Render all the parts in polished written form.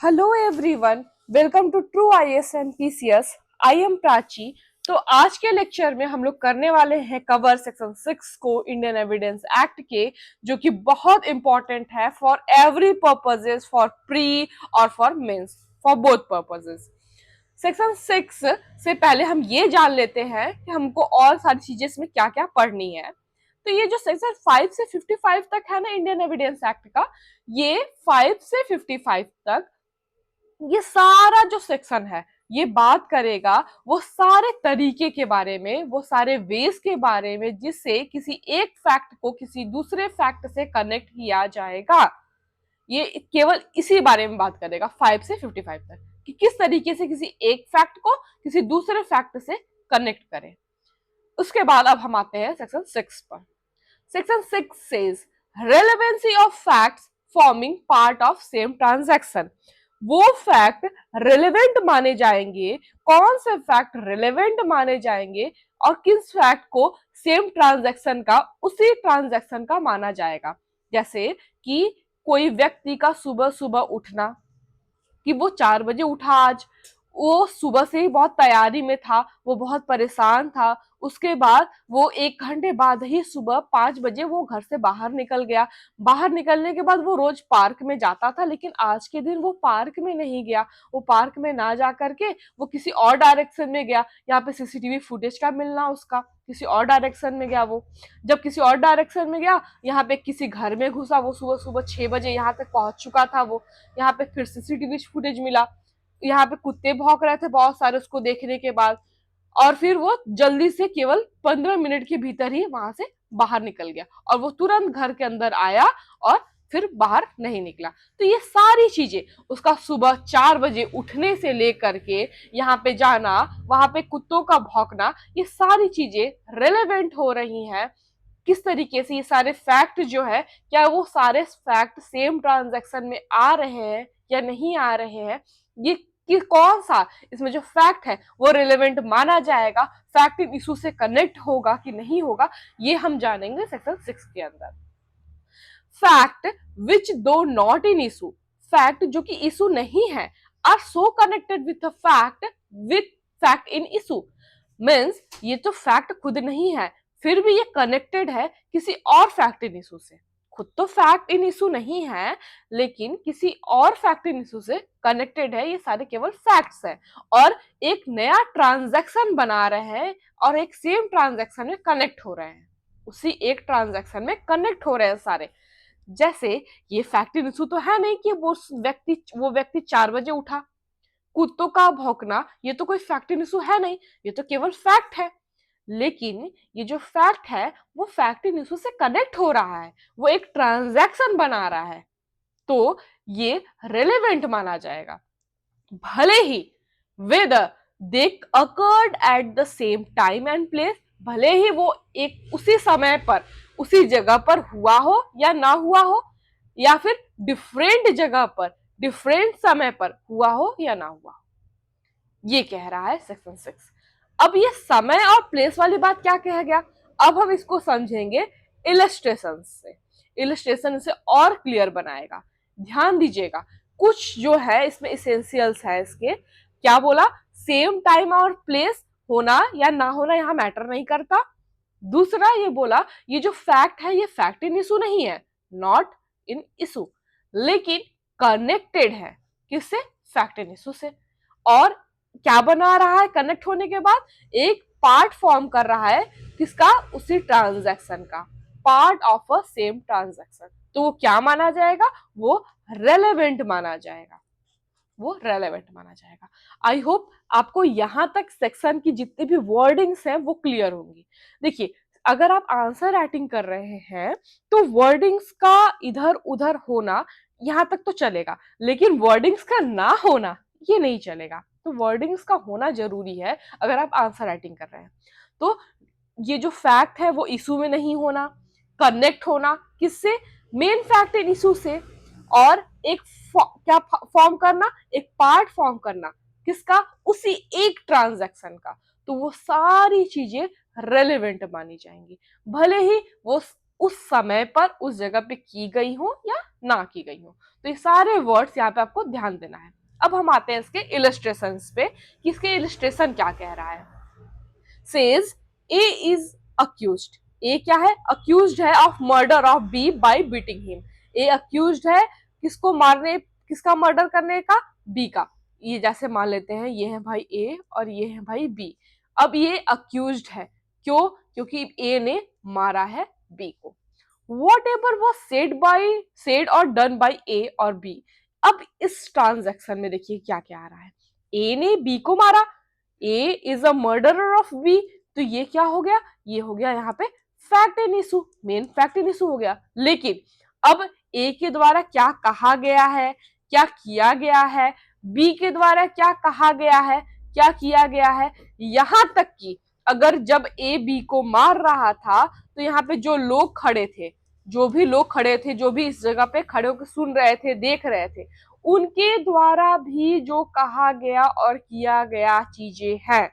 Hello everyone, welcome to true IAS and PCS. I am Prachi. तो आज के lecture में हम लोग करने वाले हैं कवर सेक्शन 6 को इंडियन एविडेंस एक्ट के, जो कि बहुत इंपॉर्टेंट है for every purposes, for pre और for mains, for both purposes. Section 6 से पहले हम ये जान लेते हैं कि हमको और सारी चीजें इसमें क्या क्या पढ़नी है। तो ये जो सेक्शन 5 से 55 तक है ना इंडियन एविडेंस एक्ट का, ये 5 से 55 तक ये सारा जो सेक्शन है ये बात करेगा वो सारे तरीके के बारे में, वो सारे वेज के बारे में जिससे किसी एक फैक्ट को किसी दूसरे फैक्ट से कनेक्ट किया जाएगा। ये केवल इसी बारे में बात करेगा 5 से 55 तक कि किस तरीके से किसी एक फैक्ट को किसी दूसरे फैक्ट से कनेक्ट करें। उसके बाद अब हम आते हैं सेक्शन 6 पर। Section 6 says relevancy of facts forming part of same transaction. वो फैक्ट रिलेवेंट माने जाएंगे, कौन से फैक्ट रिलेवेंट माने जाएंगे और किस फैक्ट को सेम ट्रांजैक्शन का, उसी ट्रांजैक्शन का माना जाएगा। जैसे कि कोई व्यक्ति का सुबह सुबह उठना, कि वो 4 बजे उठा आज, वो सुबह से ही बहुत तैयारी में था, वो बहुत परेशान था। उसके बाद वो 1 घंटे बाद ही सुबह 5 बजे वो घर से बाहर निकल गया। बाहर निकलने के बाद वो रोज पार्क में जाता था, लेकिन आज के दिन वो पार्क में नहीं गया। वो पार्क में ना जा करके वो किसी और डायरेक्शन में गया। यहाँ पे सीसीटीवी फुटेज का मिलना, उसका किसी और डायरेक्शन में गया। वो जब किसी और डायरेक्शन में गया, यहाँ पे किसी घर में घुसा। वो सुबह सुबह 6 बजे यहाँ तक पहुंच चुका था। वो यहाँ पे फिर सीसीटीवी फुटेज मिला, यहाँ पे कुत्ते भौंक रहे थे बहुत सारे उसको देखने के बाद। और फिर वो जल्दी से केवल 15 मिनट के भीतर ही वहां से बाहर निकल गया और वो तुरंत घर के अंदर आया और फिर बाहर नहीं निकला। तो ये सारी चीजें, उसका सुबह 4 बजे उठने से लेकर के यहाँ पे जाना, वहां पे कुत्तों का भौंकना, ये सारी चीजें रेलेवेंट हो रही हैं। किस तरीके से ये सारे फैक्ट जो है, क्या वो सारे फैक्ट सेम ट्रांजैक्शन में आ रहे हैं या नहीं आ रहे हैं, ये कि कौन सा इसमें जो फैक्ट है वो रिलेवेंट माना जाएगा, फैक्ट इन इशू से कनेक्ट होगा कि नहीं होगा, ये हम जानेंगे सेक्शन 6 के अंदर। फैक्ट विच दो नॉट इन इशू, फैक्ट जो कि इशू नहीं है, are so connected with with fact in issue. Means ये तो फैक्ट खुद नहीं है, फिर भी ये कनेक्टेड है किसी और फैक्ट इन इशू से। खुद तो फैक्ट इन इशू नहीं है, लेकिन किसी और फैक्ट इन इशू से कनेक्टेड है। ये सारे केवल फैक्ट्स हैं और एक नया ट्रांजैक्शन बना रहे हैं और एक सेम ट्रांजैक्शन में कनेक्ट हो रहे हैं, उसी एक ट्रांजैक्शन में कनेक्ट हो रहे हैं सारे। जैसे ये फैक्ट इन इशू तो है नहीं कि वो व्यक्ति 4 बजे उठा। कुत्तों का भौंकना ये तो कोई फैक्ट इन इशू है नहीं, ये तो केवल फैक्ट है। लेकिन ये जो फैक्ट है वो फैक्ट इन इशू से कनेक्ट हो रहा है, वो एक ट्रांजैक्शन बना रहा है, तो ये रेलेवेंट माना जाएगा। भले ही whether they occurred at the same time and place, भले ही वो एक उसी समय पर उसी जगह पर हुआ हो या ना हुआ हो, या फिर डिफरेंट जगह पर डिफरेंट समय पर हुआ हो या ना हुआ हो, ये कह रहा है सेक्शन 6। अब ये समय और प्लेस वाली बात क्या कहा गया, अब हम इसको समझेंगे इलस्ट्रेशन से। इलस्ट्रेशन इसे और क्लियर बनाएगा। ध्यान दीजिएगा, कुछ जो है इसमें इसेंशियल्स है इसके। क्या बोला, सेम टाइम और प्लेस होना या ना होना यहाँ मैटर नहीं करता। दूसरा ये बोला, ये जो फैक्ट है ये फैक्ट इन इशू नहीं है, नॉट इन इशू, लेकिन कनेक्टेड है किससे, फैक्ट इन इशू से। और क्या बना रहा है कनेक्ट होने के बाद, एक पार्ट फॉर्म कर रहा है किसका, उसी ट्रांजैक्शन का, part of a same transaction. तो वो क्या माना जाएगा, वो रेलेवेंट माना जाएगा, वो रेलेवेंट माना जाएगा। आई होप आपको यहां तक सेक्शन की जितनी भी वर्डिंग्स हैं वो क्लियर होंगी। देखिए, अगर आप आंसर राइटिंग कर रहे हैं तो वर्डिंग्स का इधर उधर होना यहां तक तो चलेगा, लेकिन वर्डिंग्स का ना होना ये नहीं चलेगा। तो वर्डिंग्स का होना जरूरी है अगर आप आंसर राइटिंग कर रहे हैं। तो ये जो फैक्ट है वो इशू में नहीं होना, कनेक्ट होना किससे, मेन फैक्ट इन इशू से, और एक क्या फॉर्म करना, एक पार्ट फॉर्म करना किसका, उसी एक ट्रांजैक्शन का। तो वो सारी चीजें रेलेवेंट मानी जाएंगी, भले ही वो उस समय पर उस जगह पे की गई हो या ना की गई हो। तो ये सारे वर्ड्स यहाँ पे आपको ध्यान देना है। अब हम आते हैं इसके इलस्ट्रेशंस पे कि इसके इलस्ट्रेशन क्या कह रहा है। Says A is accused, A क्या है, अक्यूज्ड है of murder of B by beating him. A accused है किसको मारने, किसका मर्डर करने का, बी का। ये जैसे मान लेते हैं ये है भाई ए और ये है भाई बी। अब ये अक्यूज्ड है, क्यों, क्योंकि ए ने मारा है बी को। वॉट एवर वॉज सेड और डन बाई ए और बी। अब इस ट्रांजैक्शन में देखिए क्या क्या आ रहा है। ए ने बी को मारा, A is a murderer of B, तो ये क्या हो गया, ये हो गया यहाँ पे fact in issue, main fact in issue हो गया। लेकिन अब ए के द्वारा क्या कहा गया है, क्या किया गया है, बी के द्वारा क्या कहा गया है, क्या किया गया है, यहां तक कि अगर जब ए बी को मार रहा था तो यहाँ पे जो लोग खड़े थे, जो भी लोग खड़े थे, जो भी इस जगह पे खड़े होकर सुन रहे थे, देख रहे थे, उनके द्वारा भी जो कहा गया और किया गया चीजें हैं।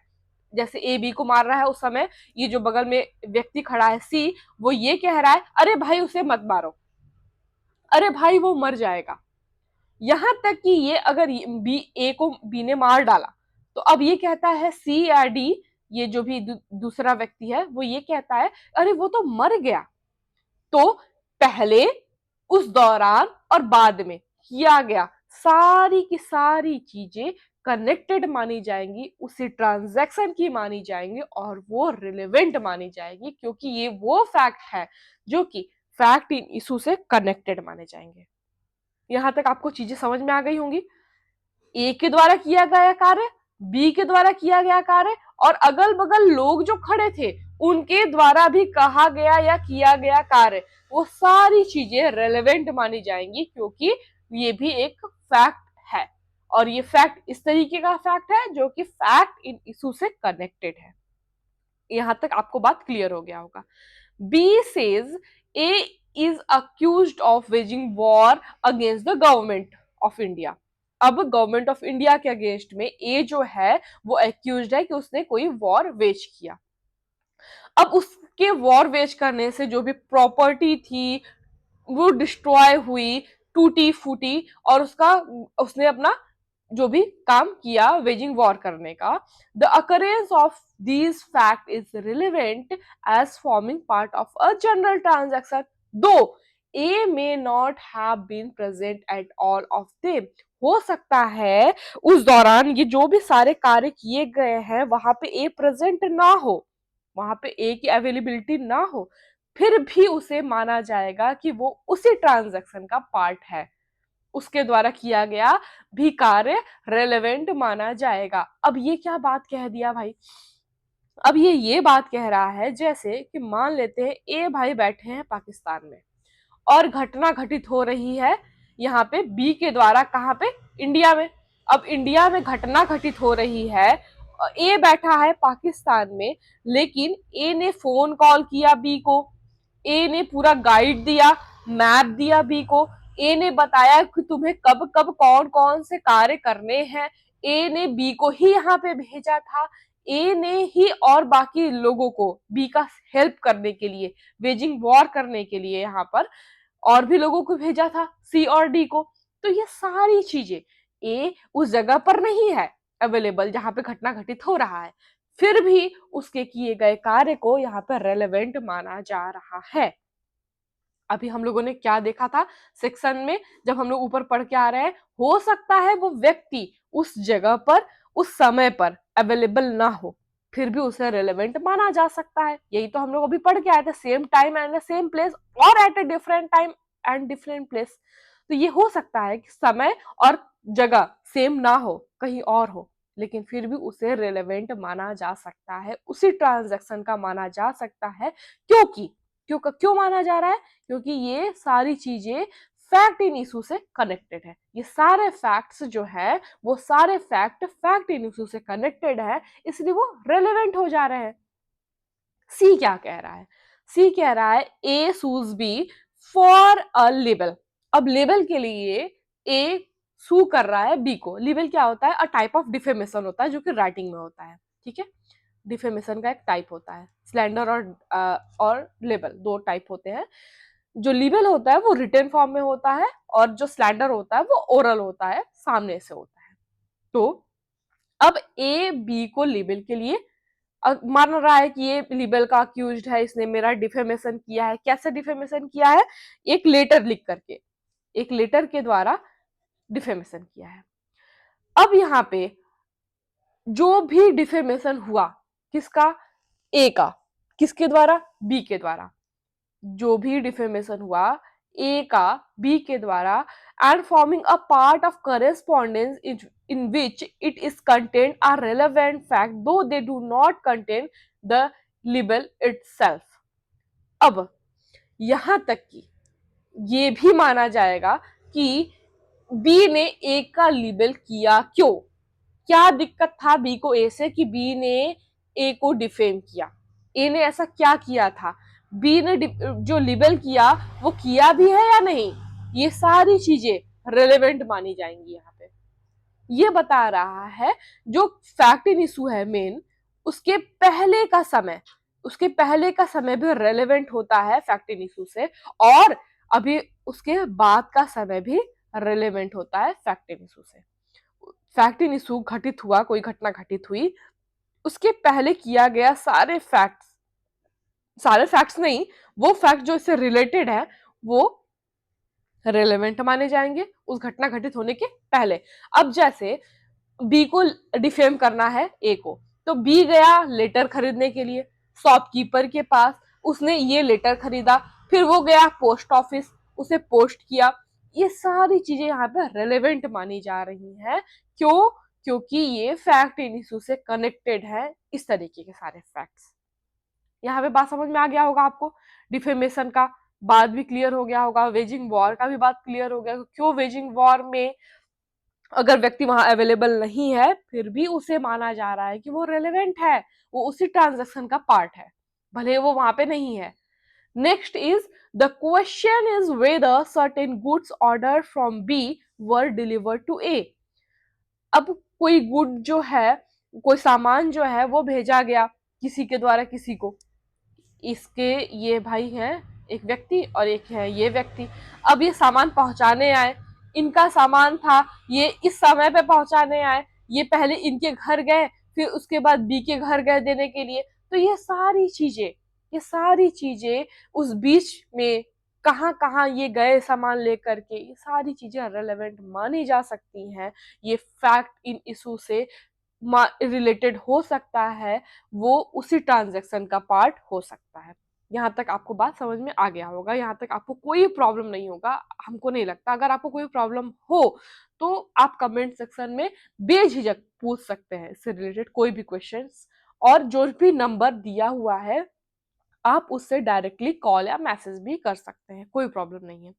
जैसे ए बी को मार रहा है उस समय ये जो बगल में व्यक्ति खड़ा है सी, वो ये कह रहा है अरे भाई उसे मत मारो, अरे भाई वो मर जाएगा। यहां तक कि ये अगर बी ए को बी ने मार डाला तो अब ये कहता है सी या डी, ये जो भी दूसरा व्यक्ति है वो ये कहता है अरे वो तो मर गया। तो पहले, उस दौरान और बाद में किया गया सारी की सारी चीजें कनेक्टेड मानी जाएंगी, उसी ट्रांजैक्शन की मानी जाएंगी और वो रिलेवेंट मानी जाएगी, क्योंकि ये वो फैक्ट है जो कि फैक्ट इन इशू से कनेक्टेड माने जाएंगे। यहां तक आपको चीजें समझ में आ गई होंगी। ए के द्वारा किया गया कार्य, बी के द्वारा किया गया कार्य और अगल बगल लोग जो खड़े थे उनके द्वारा भी कहा गया या किया गया कार्य, वो सारी चीजें रेलेवेंट मानी जाएंगी, क्योंकि ये भी एक फैक्ट है और ये फैक्ट इस तरीके का फैक्ट है जो कि फैक्ट इन इशू से कनेक्टेड है। यहां तक आपको बात क्लियर हो गया होगा। B says A is accused of waging war against the government of India. अब गवर्नमेंट ऑफ इंडिया के अगेंस्ट में ए जो है वो एक्यूज्ड है कि उसने कोई वॉर वेज किया। अब उसके वॉर वेज करने से जो भी प्रॉपर्टी थी वो डिस्ट्रॉय हुई, टूटी फूटी, और उसका उसने अपना जो भी काम किया वेजिंग वॉर करने का। The occurrence of these fact is relevant as forming part of a general transaction, though A may not have been present at all of them. हो सकता है उस दौरान ये जो भी सारे कार्य किए गए हैं वहां पे ए प्रेजेंट ना हो, वहां पे ए की अवेलेबिलिटी ना हो, फिर भी उसे माना जाएगा कि वो उसी ट्रांजैक्शन का पार्ट है, उसके द्वारा किया गया भी कार्य रेलेवेंट माना जाएगा। अब ये क्या बात कह दिया भाई, अब ये बात कह रहा है जैसे कि मान लेते हैं ए भाई बैठे हैं पाकिस्तान में और घटना घटित हो रही है यहाँ पे बी के द्वारा, कहाँ पे, इंडिया में। अब इंडिया में घटना घटित हो रही है, ए बैठा है पाकिस्तान में, लेकिन ए ने फोन कॉल किया बी को, ए ने पूरा गाइड दिया, मैप दिया बी को, ए ने बताया कि तुम्हें कब कब कौन कौन से कार्य करने हैं, ए ने बी को ही यहाँ पे भेजा था, ए ने ही और बाकी लोगों को बी का हेल्प करने के लिए, वेजिंग वॉर करने के लिए यहाँ पर और भी लोगों को भेजा था, सी और डी को। तो ये सारी चीजें ए उस जगह पर नहीं है अवेलेबल जहां पे घटना घटित हो रहा है, फिर भी उसके किए गए कार्य को यहाँ पर रेलेवेंट माना जा रहा है। अभी हम लोगों ने क्या देखा था सेक्शन में, जब हम लोग ऊपर पढ़ के आ रहे हैं, हो सकता है वो व्यक्ति उस जगह पर उस समय पर अवेलेबल ना हो, फिर भी उसे रेलेवेंट माना जा सकता है। यही तो हम लोग अभी पढ़ के आए थे, same time and same place और at a different time and different place. तो ये हो सकता है कि समय और जगह सेम ना हो, कहीं और हो, लेकिन फिर भी उसे रेलेवेंट माना जा सकता है, उसी ट्रांजैक्शन का माना जा सकता है। क्योंकि क्यों माना जा रहा है, क्योंकि ये सारी चीजें फैक्ट इन इशू से कनेक्टेड है। ये सारे फैक्ट्स जो है वो सारे फैक्ट इन इशू से कनेक्टेड है, इसलिए वो रेलेवेंट हो जा रहे हैं। सी क्या कह रहा है, सी कह रहा है ए सूज बी फॉर अ लेबल। अब लेबल के लिए ए सू कर रहा है बी को। लेबल क्या होता है, अ टाइप ऑफ डिफेमेशन होता है जो कि राइटिंग में होता है, ठीक है। डिफेमेशन का एक टाइप होता है। स्लैंडर और लिबल, दो टाइप होते हैं। जो लिबल होता है वो रिटन फॉर्म में होता है, और जो स्लैंडर होता है वो ओरल होता है, सामने से होता है। तो अब ए बी को लिबल के लिए मान रहा है कि ये लिबल का अक्यूज्ड है, इसने मेरा डिफेमेशन किया है। कैसे डिफेमेशन किया है? एक लेटर लिख करके, एक लेटर के द्वारा डिफेमेशन किया है। अब यहाँ पे जो भी डिफेमेशन हुआ, किसका? ए का। किसके द्वारा? बी के द्वारा। जो भी डिफेमेशन हुआ ए का बी के द्वारा, and forming a part of correspondence in which it is contain are relevant fact though they do not contain the libel itself. अब यहां तक कि ये भी माना जाएगा कि बी ने ए का लिबल किया। क्यों? क्या दिक्कत था बी को ए से कि बी ने ए को डिफेम किया? ए ने ऐसा क्या किया था? बी ने जो लिबल किया वो किया भी है या नहीं? ये सारी चीजें रेलेवेंट मानी जाएंगी। यहाँ पे ये बता रहा है जो फैक्ट इन इशू है मेन, उसके पहले का समय, उसके पहले का समय भी रेलेवेंट होता है फैक्ट इन इशू से, और अभी उसके बाद का समय भी रेलेवेंट होता है फैक्ट इन इशू से। फैक्ट इन इशू घटित हुआ, कोई घटना घटित हुई, उसके पहले किया गया सारे फैक्ट्स, सारे फैक्ट्स नहीं, वो फैक्ट जो इससे रिलेटेड है वो रेलेवेंट माने जाएंगे उस घटना घटित होने के पहले। अब जैसे बी को डिफेम करना है ए को, तो बी गया लेटर खरीदने के लिए शॉपकीपर के पास, उसने ये लेटर खरीदा, फिर वो गया पोस्ट ऑफिस, उसे पोस्ट किया। ये सारी चीजें यहाँ पे रेलेवेंट मानी जा रही हैं। क्यों? क्योंकि ये फैक्ट इन इशू से कनेक्टेड है, इस तरीके के सारे फैक्ट्स। यहाँ पे बात समझ में आ गया होगा आपको। डिफेमेशन का बात भी क्लियर हो गया होगा, वेजिंग वॉर का भी बात क्लियर हो गया। क्यों वेजिंग वॉर में अगर व्यक्ति वहां अवेलेबल नहीं है फिर भी उसे माना जा रहा है कि वो रेलेवेंट है, वो उसी ट्रांजैक्शन का पार्ट है, भले वो वहां पे नहीं है। Next is the question is whether certain goods order from B were delivered to A. अब कोई गुड जो है, कोई सामान जो है वो भेजा गया किसी के द्वारा किसी को। इसके ये भाई हैं, एक व्यक्ति और एक है ये व्यक्ति। अब ये सामान पहुंचाने आए, इनका सामान था, ये इस समय पे पहुंचाने आए, ये पहले इनके घर गए, फिर उसके बाद बी के घर गए देने के लिए। तो ये सारी चीजें, ये सारी चीजें उस बीच में कहाँ कहाँ ये गए सामान लेकर के, ये सारी चीजें रेलेवेंट मानी जा सकती हैं। ये फैक्ट इन इशू से रिलेटेड हो सकता है, वो उसी ट्रांजैक्शन का पार्ट हो सकता है। यहाँ तक आपको बात समझ में आ गया होगा, यहाँ तक आपको कोई प्रॉब्लम नहीं होगा, हमको नहीं लगता। अगर आपको कोई प्रॉब्लम हो तो आप कमेंट सेक्शन में बेझिझक पूछ सकते हैं इससे रिलेटेड कोई भी क्वेश्चंस, और जो भी नंबर दिया हुआ है आप उससे डायरेक्टली कॉल या मैसेज भी कर सकते हैं, कोई प्रॉब्लम नहीं है।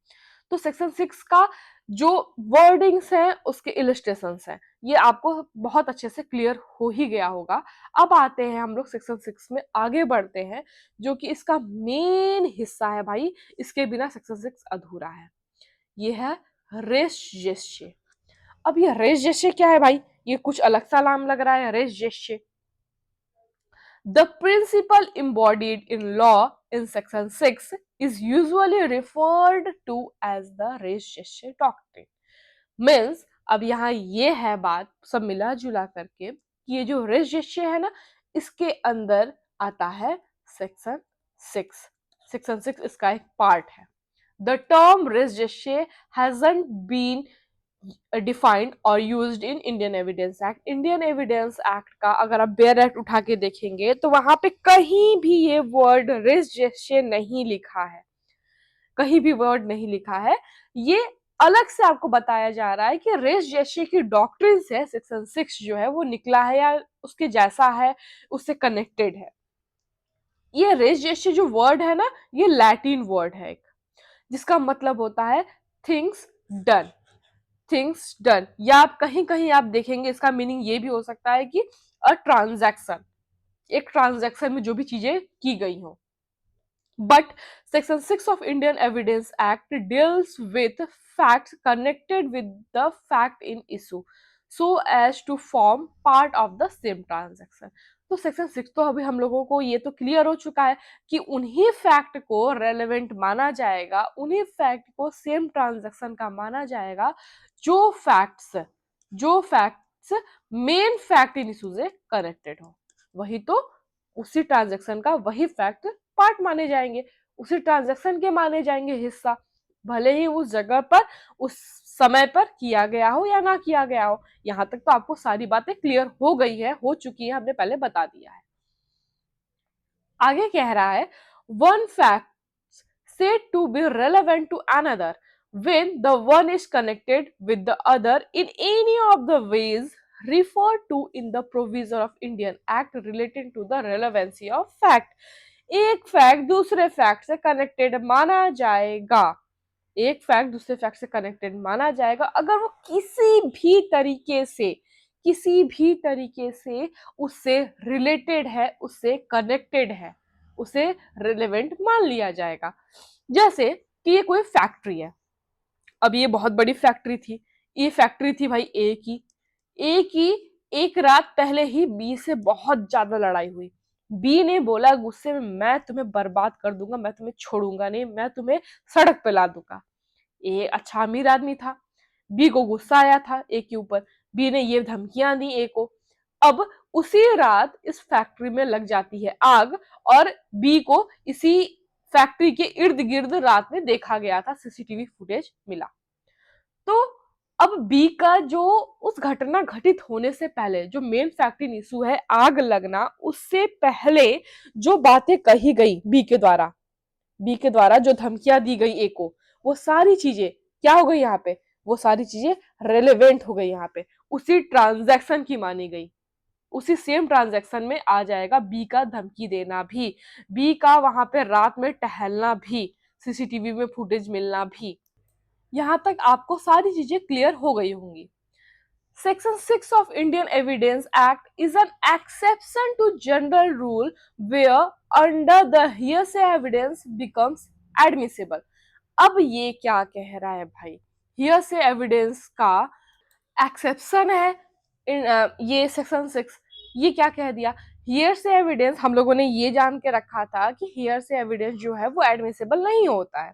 तो सेक्शन 6 का जो वर्डिंग्स हैं उसके इलिस्ट्रेशंस हैं, ये आपको बहुत अच्छे से क्लियर हो ही गया होगा। अब आते हैं हम लोग सेक्शन 6 में आगे बढ़ते हैं, जो कि इसका मेन हिस्सा है भाई, इसके बिना सेक्शन 6 अधूरा है। ये है रेस जेस्चे। अब ये रेस जेस्चे क्या है भाई? ये कुछ अलग सा नाम लग रहा है, race जेस्चे। The principle embodied in law in section 6 is usually referred to as the res gestae doctrine. Means अब यहाँ ये है बात सब मिला जुला करके कि ये जो रेस जेस्चे है ना, इसके अंदर आता है सेक्शन 6। सेक्शन 6 इसका एक पार्ट है। The term res gestae hasn't been defined और used in Indian evidence Act. Indian evidence Act का अगर आप बेयर एक्ट उठा के देखेंगे तो वहां पे कहीं भी ये वर्ड रेस जेस्चे नहीं लिखा है, कहीं भी वर्ड नहीं लिखा है। ये अलग से आपको बताया जा रहा है कि रेस जेस्चे की डॉक्ट्रिन से सेक्शन 6 जो है वो निकला है या उसके जैसा है, उससे कनेक्टेड है। ये रेस जेस्चे जो वर्ड है ना, ये लैटिन वर्ड है एक, जिसका मतलब होता है थिंग्स डन, थिंग्स डन। या आप कहीं कहीं आप देखेंगे इसका मीनिंग ये भी हो सकता है कि अ ट्रांजैक्शन, एक ट्रांजैक्शन में जो भी चीजें की गई हो। But section 6 of Indian evidence act deals with facts connected with the fact in issue so as to form part of the same transaction. तो सेक्शन 6 तो अभी हम लोगों को ये तो क्लियर हो चुका है कि उन्हीं फैक्ट को रेलेवेंट माना जाएगा, उन्हीं फैक्ट को सेम ट्रांजैक्शन का माना जाएगा जो facts main fact in issue से कनेक्टेड हो। वही तो उसी ट्रांजैक्शन का वही फैक्ट पार्ट माने जाएंगे, उसी ट्रांजैक्शन के माने जाएंगे हिस्सा, भले ही उस जगह पर उस समय पर किया गया हो या ना किया गया हो। यहां तक तो आपको सारी बातें क्लियर हो गई है, हो चुकी है, हमने पहले बता दिया है। आगे कह रहा है one fact said to be relevant to another when the one is connected with the other in any of the ways referred to in the provision of Indian Act relating to the relevancy of fact। एक fact दूसरे fact से connected माना जाएगा, एक fact दूसरे fact से connected माना जाएगा अगर वो किसी भी तरीके से उससे रिलेटेड है, उससे कनेक्टेड है, उसे रिलेवेंट मान लिया जाएगा। जैसे कि ये कोई फैक्ट्री है, अब ये बहुत बड़ी फैक्ट्री थी, ये फैक्ट्री थी भाई ए की एक रात पहले ही बी से बहुत ज्यादा लड़ाई हुई। बी ने बोला गुस्से में मैं तुम्हें बर्बाद कर दूंगा, मैं तुम्हें छोड़ूंगा नहीं, मैं तुम्हें सड़क पे ला दूंगा। ए अच्छा अमीर आदमी था, बी को गुस्सा आया था ए के ऊपर, बी ने ये धमकियां दी ए को। अब उसी रात इस फैक्ट्री में लग जाती है आग, और बी को इसी फैक्ट्री के इर्द गिर्द रात में देखा गया था, सीसीटीवी फुटेज मिला। तो अब बी का जो उस घटना घटित होने से पहले जो मेन फैक्ट्री इशू है आग लगना, उससे पहले जो बातें कही गई बी के द्वारा जो धमकियां दी गई ए को, वो सारी चीजें क्या हो गई यहाँ पे, वो सारी चीजें रेलेवेंट हो गई, यहाँ पे उसी ट्रांजैक्शन की मानी गई, उसी सेम ट्रांजैक्शन में आ जाएगा बी का धमकी देना भी, बी का वहां पे रात में टहलना भी, सीसीटीवी में फुटेज मिलना भी। यहां तक आपको सारी चीजें क्लियर हो गई होंगी। Section 6 of Indian Evidence Act is an exception to general rule where under the hearsay evidence becomes admissible। अब ये क्या कह रहा है भाई, hearsay evidence का एक्सेप्शन है ये सेक्शन 6, ये क्या कह दिया, hearsay evidence हम लोगों ने ये जान के रखा था कि hearsay evidence जो है वो एडमिसिबल नहीं होता है,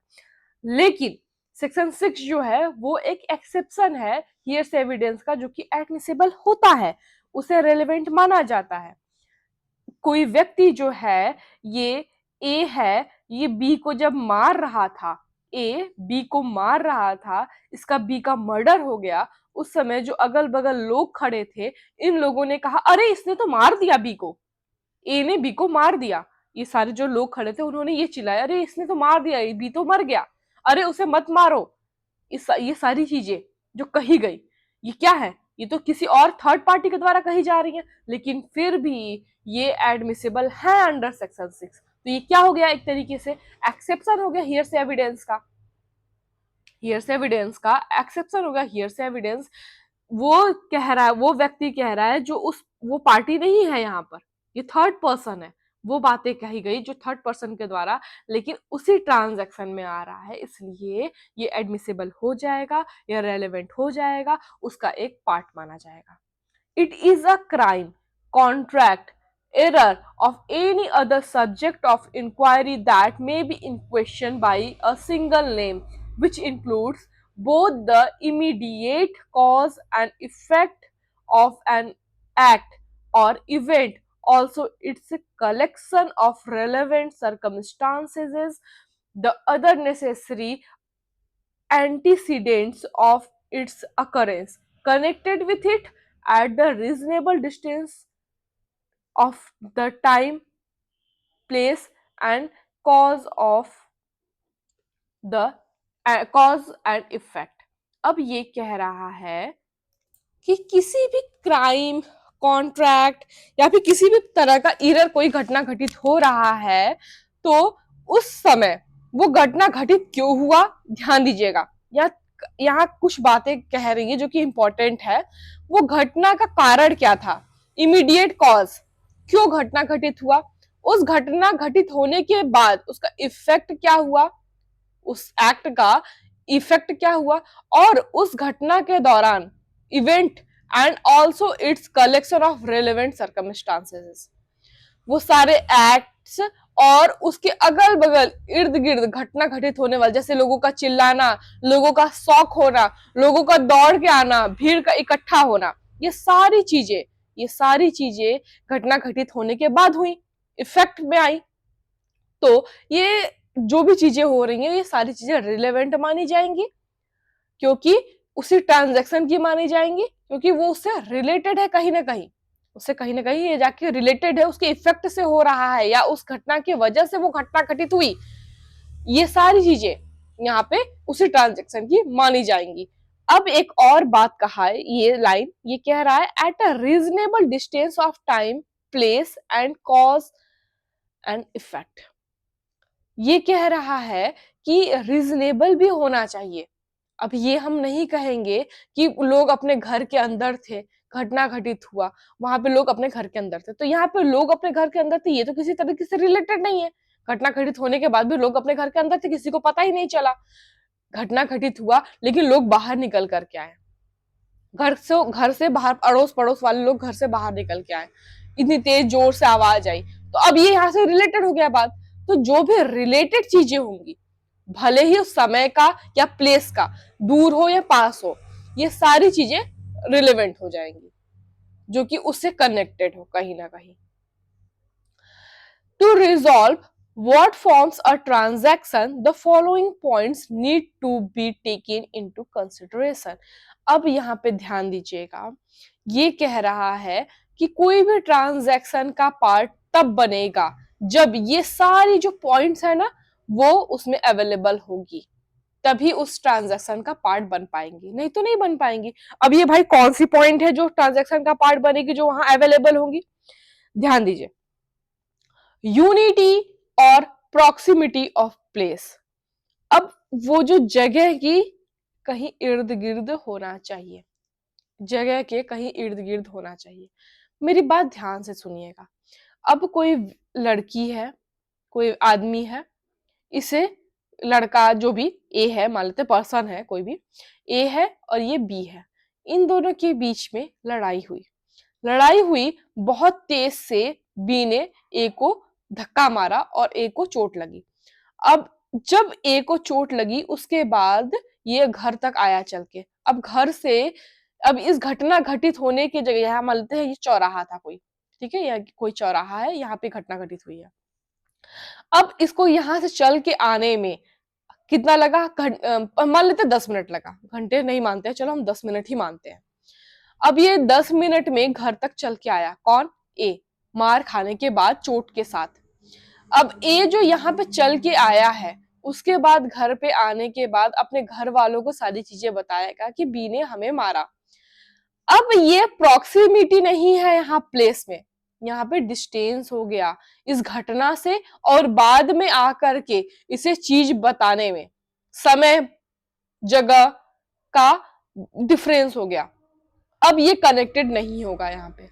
लेकिन सेक्शन 6 जो है वो एक एक्सेप्शन है हियर्स एविडेंस का, जो कि एडमिसिबल होता है, उसे रेलेवेंट माना जाता है। कोई व्यक्ति जो है, ये ए है, ये बी को जब मार रहा था, ए बी को मार रहा था, इसका बी का मर्डर हो गया, उस समय जो अगल बगल लोग खड़े थे, इन लोगों ने कहा अरे इसने तो मार दिया बी को, ए ने बी को मार दिया। ये सारे जो लोग खड़े थे उन्होंने ये चिल्लाया अरे इसने तो मार दिया, बी तो मर गया, अरे उसे मत मारो। ये सारी चीजें जो कही गई, ये क्या है, ये तो किसी और थर्ड पार्टी के द्वारा कही जा रही है, लेकिन फिर भी ये एडमिसिबल है अंडर सेक्शन 6। तो ये क्या हो गया, एक तरीके से एक्सेप्शन हो गया हियर्स एविडेंस का, हियर्स एविडेंस का एक्सेप्शन हो गया। हियर्स एविडेंस वो कह रहा है, वो व्यक्ति कह रहा है जो वो पार्टी नहीं है, यहाँ पर ये थर्ड पर्सन है, वो बातें कही गई जो थर्ड पर्सन के द्वारा, लेकिन उसी ट्रांजैक्शन में आ रहा है, इसलिए ये एडमिसिबल हो जाएगा या रेलेवेंट हो जाएगा, उसका एक पार्ट माना जाएगा। It is a crime, contract, error of any other subject of inquiry that may be in question by a single name, which includes both the immediate cause and effect of an act or event, also its collection of relevant circumstances, the other necessary antecedents of its occurrence, connected with it at the reasonable distance of the time, place and cause of the cause and effect। अब ये कह रहा है कि किसी भी crime, contract या फिर किसी भी तरह का एरर कोई घटना घटित हो रहा है, तो उस समय वो घटना घटित क्यों हुआ, ध्यान दीजिएगा, यहाँ कुछ बातें कह रही है जो कि इंपॉर्टेंट है। वो घटना का कारण क्या था, इमीडिएट कॉज, क्यों घटना घटित हुआ, उस घटना घटित होने के बाद उसका इफेक्ट क्या हुआ, उस एक्ट का इफेक्ट क्या हुआ, और उस घटना के दौरान event and also it's collection of relevant circumstances. वो सारे एक्ट्स और उसके अगल बगल इर्द गिर्द घटना घटित होने वाले, जैसे लोगों का चिल्लाना, लोगों का शौक होना, लोगों का दौड़ के आना, भीड़ का इकट्ठा होना, ये सारी चीजें घटना घटित होने के बाद हुई, इफेक्ट में आई। तो ये जो भी चीजें हो रही हैं ये सारी चीजें रिलेवेंट मानी जाएंगी, क्योंकि उसी ट्रांजैक्शन की मानी जाएंगी, क्योंकि वो उससे रिलेटेड है कहीं ना कहीं, उससे कहीं ना कहीं ये जाके रिलेटेड है, उसके इफेक्ट से हो रहा है या उस घटना की वजह से वो घटना घटित हुई। ये सारी चीजें यहाँ पे उसी ट्रांजैक्शन की मानी जाएंगी। अब एक और बात कहा है, ये लाइन ये कह रहा है at a reasonable distance of time, place and cause and effect. ये कह रहा है कि रीजनेबल भी होना चाहिए। अब ये हम नहीं कहेंगे कि लोग अपने घर के अंदर थे, घटना घटित हुआ, वहां पे लोग अपने घर के अंदर थे, तो यहाँ पे लोग अपने घर के अंदर थे ये तो किसी तरीके से रिलेटेड नहीं है। घटना घटित होने के बाद भी लोग अपने घर के अंदर थे, किसी को पता ही नहीं चला। घटना घटित हुआ लेकिन लोग बाहर निकल करके आए, घर से बाहर, अड़ोस पड़ोस वाले लोग घर से बाहर निकल के आए, इतनी तेज जोर से आवाज आई, तो अब ये यहाँ से रिलेटेड हो गया बात। तो जो भी रिलेटेड चीजें होंगी, भले ही उस समय का या प्लेस का, दूर हो या पास हो, ये सारी चीजें रिलेवेंट हो जाएंगी, जो कि उससे कनेक्टेड हो कहीं ना कहीं। To resolve what forms a transaction, the following points need to be taken into consideration। अब यहाँ पे ध्यान दीजिएगा, ये कह रहा है कि कोई भी ट्रांजैक्शन का पार्ट तब बनेगा जब ये सारी जो पॉइंट्स है ना वो उसमें अवेलेबल होगी, तभी उस ट्रांजैक्शन का पार्ट बन पाएंगी, नहीं तो नहीं बन पाएंगी। अब ये भाई कौन सी पॉइंट है जो ट्रांजैक्शन का पार्ट बनेगी, जो वहां अवेलेबल होंगी? ध्यान दीजिए, यूनिटी और प्रॉक्सिमिटी ऑफ प्लेस। अब वो जो जगह की कहीं इर्द गिर्द होना चाहिए, जगह के कहीं इर्द गिर्द होना चाहिए। मेरी बात ध्यान से सुनिएगा। अब कोई लड़की है, कोई आदमी है, इसे लड़का जो भी ए है, मान लेते पर्सन है, कोई भी ए है और ये बी है, इन दोनों के बीच में लड़ाई हुई बहुत तेज से, बी ने ए को धक्का मारा और ए को चोट लगी। अब जब ए को चोट लगी उसके बाद ये घर तक आया चल के, अब घर से, अब इस घटना घटित होने की जगह, यहाँ मान लेते हैं ये चौराहा था कोई, ठीक है, यहाँ कोई चौराहा है, यहाँ पे घटना घटित हुई है। अब इसको यहां से चल के आने में कितना लगा? मान लेते 10 मिनट लगा, घंटे नहीं मानते हैं, चलो हम 10 मिनट ही मानते हैं। अब ये 10 मिनट में घर तक चल के आया, कौन? ए, मार खाने के बाद चोट के साथ। अब ए जो यहाँ पे चल के आया है, उसके बाद घर पे आने के बाद अपने घर वालों को सारी चीजें बताएगा कि बी ने हमें मारा। अब ये प्रॉक्सिमिटी नहीं है यहाँ प्लेस में, यहाँ पे डिस्टेंस हो गया इस घटना से, और बाद में आकर के इसे चीज बताने में समय जगह का डिफरेंस हो गया। अब ये कनेक्टेड नहीं होगा। यहाँ पे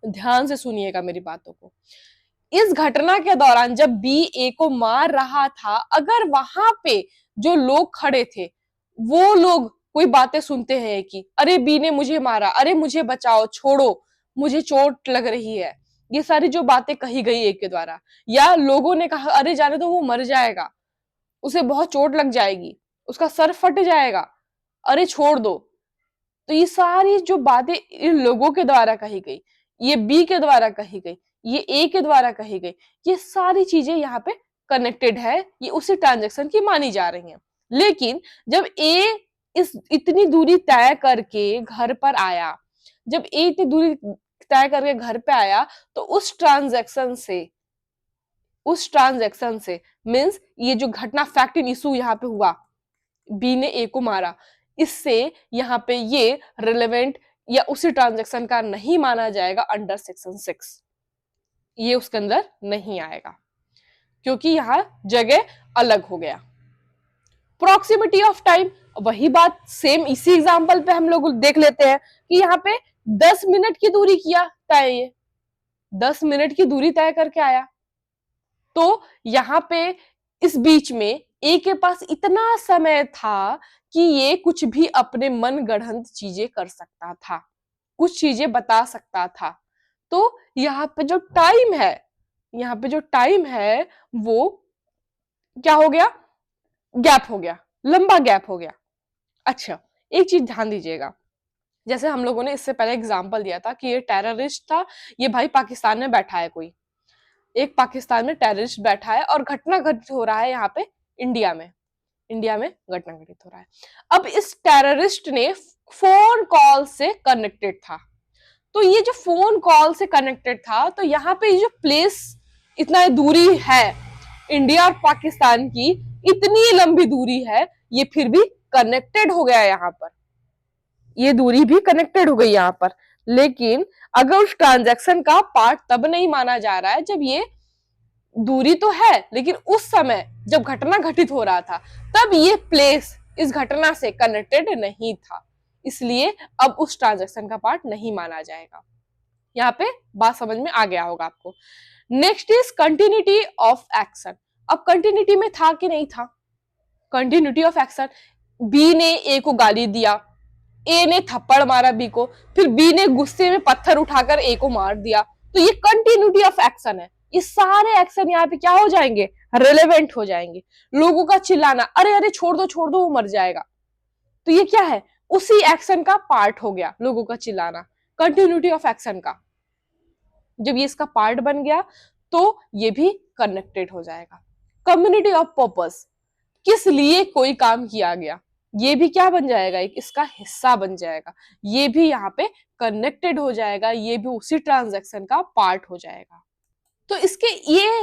ध्यान से सुनिएगा मेरी बातों को। इस घटना के दौरान जब बी ए को मार रहा था, अगर वहां पे जो लोग खड़े थे वो लोग कोई बातें सुनते हैं कि अरे बी ने मुझे मारा, अरे मुझे बचाओ, छोड़ो, मुझे चोट लग रही है, ये सारी जो बातें कही गई ए के द्वारा, या लोगों ने कहा अरे जाने दो वो मर जाएगा, उसे बहुत चोट लग जाएगी, उसका सर फट जाएगा, अरे छोड़ दो, तो ये सारी जो बातें इन लोगों के द्वारा कही गई, ये बी के द्वारा कही गई, ये ए के द्वारा कही गई, ये सारी चीजें यहाँ पे कनेक्टेड है, ये उसी ट्रांजैक्शन की मानी जा रही हैं। लेकिन जब ए इस इतनी दूरी तय करके घर पर आया, जब ए इतनी दूरी तय करके घर पे आया, तो उस ट्रांजैक्शन से मीन्स ये जो घटना, फैक्ट इन इशू यहाँ पे हुआ, बी ने ए को मारा, इससे यहाँ पे ये रिलेवेंट या उसी ट्रांजैक्शन का नहीं माना जाएगा अंडर सेक्शन 6, ये उसके अंदर नहीं आएगा, क्योंकि यहां जगह अलग हो गया। प्रॉक्सिमिटी ऑफ टाइम, वही बात सेम इसी एग्जांपल पे हम लोग देख लेते हैं कि यहाँ पे 10 मिनट की दूरी किया तय, ये 10 मिनट की दूरी तय करके आया, तो यहाँ पे इस बीच में ए के पास इतना समय था कि ये कुछ भी अपने मन गढ़ंत चीजें कर सकता था, कुछ चीजें बता सकता था, तो यहाँ पे जो टाइम है, यहाँ पे जो टाइम है वो क्या हो गया, गैप हो गया, लंबा गैप हो गया। अच्छा, एक चीज ध्यान दीजिएगा, जैसे हम लोगों ने इससे पहले एग्जांपल दिया था कि ये टेररिस्ट था, ये भाई पाकिस्तान में बैठा है, कोई एक पाकिस्तान में टेररिस्ट बैठा है और घटना घटित हो रहा है यहाँ पे इंडिया में, इंडिया में घटना घटित हो रहा है। अब इस टेररिस्ट ने फोन कॉल से कनेक्टेड था, तो ये जो फोन कॉल से कनेक्टेड था, तो यहाँ पे ये जो प्लेस इतना दूरी है इंडिया और पाकिस्तान की, इतनी लंबी दूरी है, ये फिर भी कनेक्टेड हो गया यहाँ पर, ये दूरी भी कनेक्टेड हो गई यहाँ पर। लेकिन अगर उस ट्रांजैक्शन का पार्ट तब नहीं माना जा रहा है जब ये दूरी तो है, लेकिन उस समय जब घटना घटित हो रहा था तब ये प्लेस इस घटना से कनेक्टेड नहीं था, इसलिए अब उस ट्रांजैक्शन का पार्ट नहीं माना जाएगा। यहाँ पे बात समझ में आ गया होगा आपको। Next is continuity of action. अब कंटिन्यूटी में था कि नहीं था, कंटिन्यूटी ऑफ एक्शन, बी ने ए को गाली दिया, ए ने थप्पड़ मारा बी को, फिर बी ने गुस्से में पत्थर उठाकर ए को मार दिया, तो ये कंटिन्यूटी ऑफ एक्शन है। ये सारे एक्शन यहाँ पे क्या हो जाएंगे, रिलेवेंट हो जाएंगे। लोगों का चिल्लाना, अरे अरे छोड़ दो वो मर जाएगा, तो ये क्या है, उसी एक्शन का पार्ट हो गया लोगों का चिल्लाना, कंटिन्यूटी ऑफ एक्शन का। जब ये इसका पार्ट बन गया तो ये भी कनेक्टेड हो जाएगा। कम्युनिटी ऑफ पर्पस, किस लिए कोई काम किया गया, ये भी क्या बन जाएगा, एक इसका हिस्सा बन जाएगा, ये भी यहाँ पे कनेक्टेड हो जाएगा, ये भी उसी ट्रांजैक्शन का पार्ट हो जाएगा। तो इसके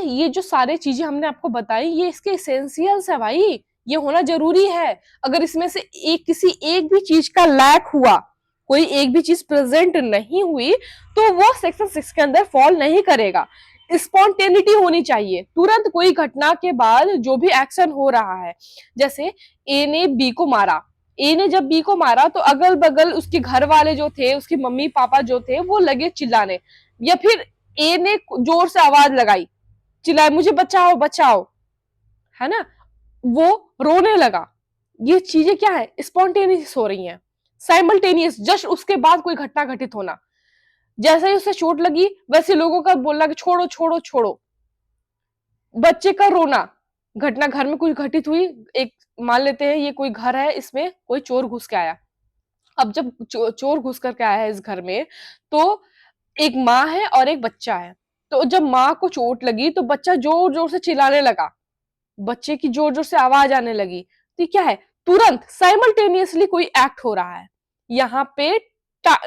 ये जो सारे चीजें हमने आपको बताई, ये इसके एसेंशियल्स है भाई, ये होना जरूरी है। अगर इसमें से किसी एक भी चीज का लैक हुआ, कोई एक भी चीज प्रेजेंट नहीं हुई, तो वो सेक्शन 6 के अंदर फॉल नहीं करेगा। स्पॉन्टेनिटी होनी चाहिए, तुरंत कोई घटना के बाद जो भी एक्शन हो रहा है, जैसे ए ने बी को मारा, ए ने जब बी को मारा तो अगल बगल उसके घर वाले जो थे, उसकी मम्मी पापा जो थे, वो लगे चिल्लाने, या फिर ए ने जोर से आवाज लगाई, चिल्लाए मुझे बचाओ बचाओ, है ना, वो रोने लगा। ये चीजें क्या है, स्पॉन्टेनियस हो रही हैं, साइमल्टेनियस, जस्ट उसके बाद कोई घटना घटित होना। जैसे ही उसे चोट लगी वैसे लोगों का बोलना कि छोड़ो छोड़ो छोड़ो। बच्चे का रोना, घटना घर में कुछ घटित हुई, एक मान लेते हैं ये कोई घर है, इसमें कोई चोर घुस के आया। अब जब चोर घुस करके आया है इस घर में, तो एक माँ है और एक बच्चा है। तो जब माँ को चोट लगी तो बच्चा जोर जोर से चिल्लाने लगा, बच्चे की जोर जोर से आवाज आने लगी, तो क्या है, तुरंत साइमल्टेनियसली कोई एक्ट हो रहा है। यहाँ पे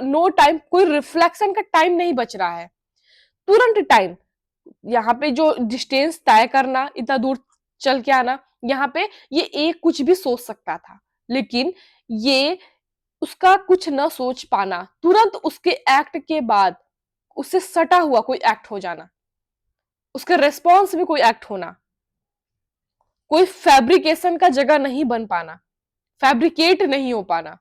नो टाइम, कोई रिफ्लेक्शन का टाइम नहीं बच रहा है, तुरंत टाइम। यहाँ पे जो डिस्टेंस तय करना, इतना दूर चल के आना, यहाँ पे ये एक कुछ भी सोच सकता था, लेकिन ये उसका कुछ न सोच पाना, तुरंत उसके एक्ट के बाद उससे सटा हुआ कोई एक्ट हो जाना, उसके रेस्पॉन्स में कोई एक्ट होना, कोई फैब्रिकेशन का जगह नहीं बन पाना, फैब्रिकेट नहीं हो पाना,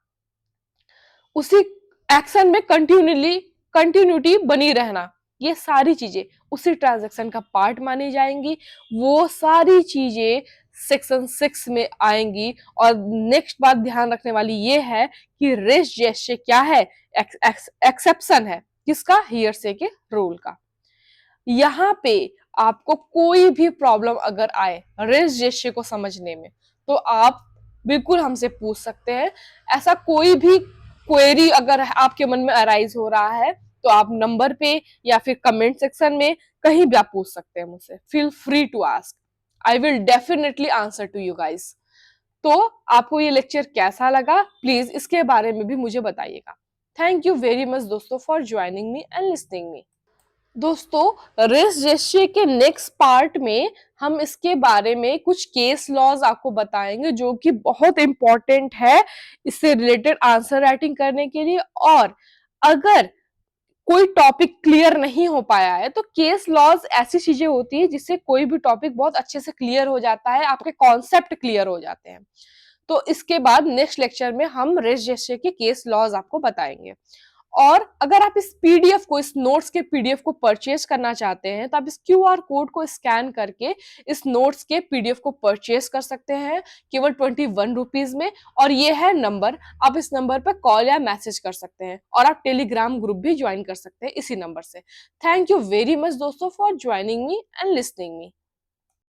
उसी एक्शन में कंटिन्यूटी बनी रहना, ये सारी चीजें उसी ट्रांजैक्शन का पार्ट मानी जाएंगी। वो सारी चीजें सेक्शन 6 में आएंगी। और नेक्स्ट बात ध्यान रखने वाली ये है कि रेस जेस्चर क्या है, एक्सेप्शन है किसका, हियरसे के रूल का। यहाँ पे आपको कोई भी प्रॉब्लम अगर आए रेस जेस्चर को समझने में, तो आप बिल्कुल हमसे पूछ सकते हैं। ऐसा कोई भी क्वेरी अगर आपके मन में अराइज हो रहा है, तो आप नंबर पे या फिर कमेंट सेक्शन में कहीं भी आप पूछ सकते हैं मुझसे, feel free to ask, I will definitely answer to you guys. तो आपको ये लेक्चर कैसा लगा, प्लीज इसके बारे में भी मुझे बताइएगा। थैंक यू वेरी मच दोस्तों for joining me and listening me. दोस्तों रेस जेस्चर के नेक्स्ट पार्ट में हम इसके बारे में कुछ केस लॉज आपको बताएंगे, जो कि बहुत इंपॉर्टेंट है इससे रिलेटेड आंसर राइटिंग करने के लिए। और अगर कोई टॉपिक क्लियर नहीं हो पाया है, तो केस लॉज ऐसी चीजें होती है जिससे कोई भी टॉपिक बहुत अच्छे से क्लियर हो जाता है, आपके कॉन्सेप्ट क्लियर हो जाते हैं। तो इसके बाद नेक्स्ट लेक्चर में हम रेस जेस्चर के केस लॉज आपको बताएंगे। और अगर आप इस पीडीएफ को, इस नोट्स के पीडीएफ को परचेज करना चाहते हैं तो आप इस क्यूआर कोड को स्कैन करके इस नोट्स के पीडीएफ को परचेज कर सकते हैं केवल 21 रुपीज में। और ये है नंबर, आप इस नंबर पर कॉल या मैसेज कर सकते हैं और आप टेलीग्राम ग्रुप भी ज्वाइन कर सकते हैं इसी नंबर से। थैंक यू वेरी मच दोस्तों for joining me and listening me.